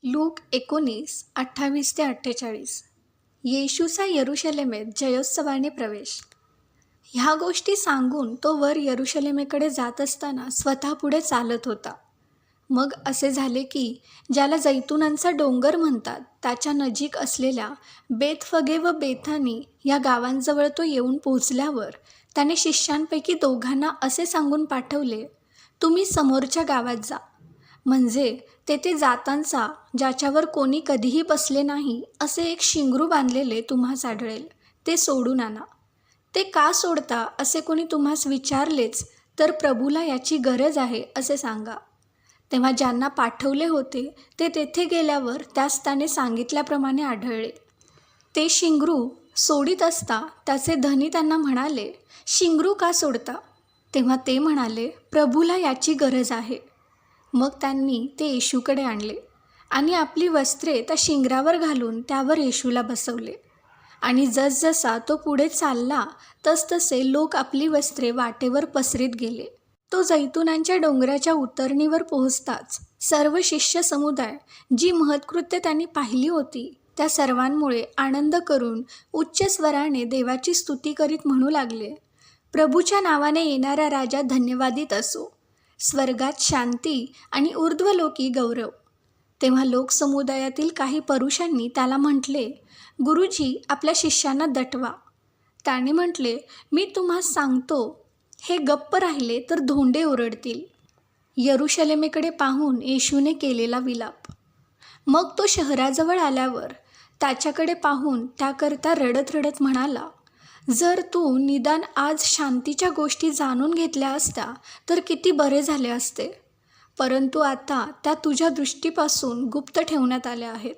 Look 19:28-48 येशूचा यरुशलेमेत जयोत्सवाने प्रवेश. ह्या गोष्टी सांगून तो वर यरुशलेमेकडे जात असताना स्वतः पुढे चालत होता. मग असे झाले की ज्याला जैतुनांचा डोंगर म्हणतात त्याच्या नजीक असलेल्या बेतफगे व बेथानी या गावांजवळ तो येऊन पोहोचल्यावर त्याने शिष्यांपैकी दोघांना असे सांगून पाठवले, तुम्ही समोरच्या गावात जा. म्हणजे तेथे जातांचा ज्याच्यावर कोणी कधीही बसले नाही असे एक शिंगरू बांधलेले तुम्हास आढळेल, ते सोडून आणा. ते का सोडता असे कोणी तुम्हास विचारलेच तर प्रभूला याची गरज आहे असे सांगा. तेव्हा ज्यांना पाठवले होते ते तेथे गेल्यावर त्यास त्याने सांगितल्याप्रमाणे आढळले. ते शिंगरू सोडित असता त्याचे धनी त्यांना म्हणाले, शिंगरू का सोडता? तेव्हा ते म्हणाले, प्रभूला याची गरज आहे. मग त्यांनी ते येशूकडे आणले आणि आपली वस्त्रे त्या शिंगरावर घालून त्यावर येशूला बसवले. आणि जसजसा तो पुढे चालला तसतसे लोक आपली वस्त्रे वाटेवर पसरीत गेले. तो जैतुनांच्या डोंगराच्या उतरणीवर पोहोचताच सर्व शिष्य समुदाय जी महत्कृत्य त्यांनी पाहिली होती त्या सर्वांमुळे आनंद करून उच्च स्वराने देवाची स्तुती करीत म्हणू लागले, प्रभूच्या नावाने येणारा राजा धन्यवादित असो. स्वर्गात शांती आणि ऊर्ध्वलोकी गौरव. तेव्हा लोकसमुदायातील काही पुरुषांनी त्याला म्हटले, गुरुजी, आपल्या शिष्यांना दटवा. त्याने म्हटले, मी तुम्हास सांगतो, हे गप्प राहिले तर धोंडे ओरडतील. यरुशलेमेकडे पाहून येशूने केलेला विलाप. मग तो शहराजवळ आल्यावर त्याच्याकडे पाहून त्याकरता रडत रडत म्हणाला, जर तू निदान आज शांतीच्या गोष्टी जाणून घेतल्या असत्या तर किती बरे झाले असते. परंतु आता त्या तुझ्या दृष्टीपासून गुप्त ठेवण्यात आल्या आहेत.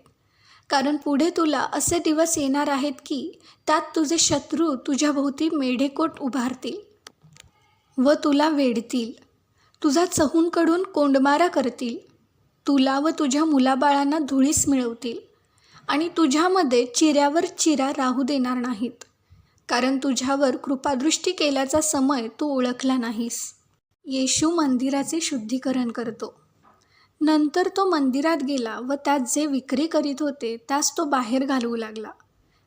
कारण पुढे तुला असे दिवस येणार आहेत की त्यात तुझे शत्रू तुझ्याभोवती मेढेकोट उभारतील व तुला वेढतील. तुझा चहूंकडून कोंडमारा करतील. तुला व तुझ्या मुलाबाळांना धुळीस मिळवतील आणि तुझ्यामध्ये चिऱ्यावर चिरा राहू देणार नाहीत. कारण तुझ्यावर कृपादृष्टी केल्याचा समय तू ओळखला नाहीस. येशू मंदिराचे शुद्धीकरण करतो. नंतर तो मंदिरात गेला व त्यात जे विक्री करीत होते त्यास तो बाहेर घालवू लागला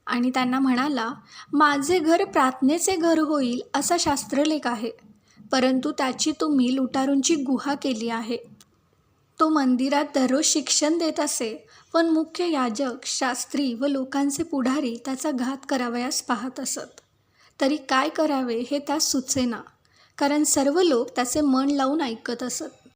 आणि त्यांना म्हणाला, माझे घर प्रार्थनेचे घर होईल असा शास्त्रलेख आहे, परंतु त्याची तुम्ही लुटारूंची गुहा केली आहे. तो मंदिरात दररोज शिक्षण देत असे, पण मुख्य याजक, शास्त्री व लोकांचे पुढारी त्याचा घात करावयास पाहत असत. तरी काय करावे हे त्यास सुचेना, कारण सर्व लोक त्याचे मन लावून ऐकत असत.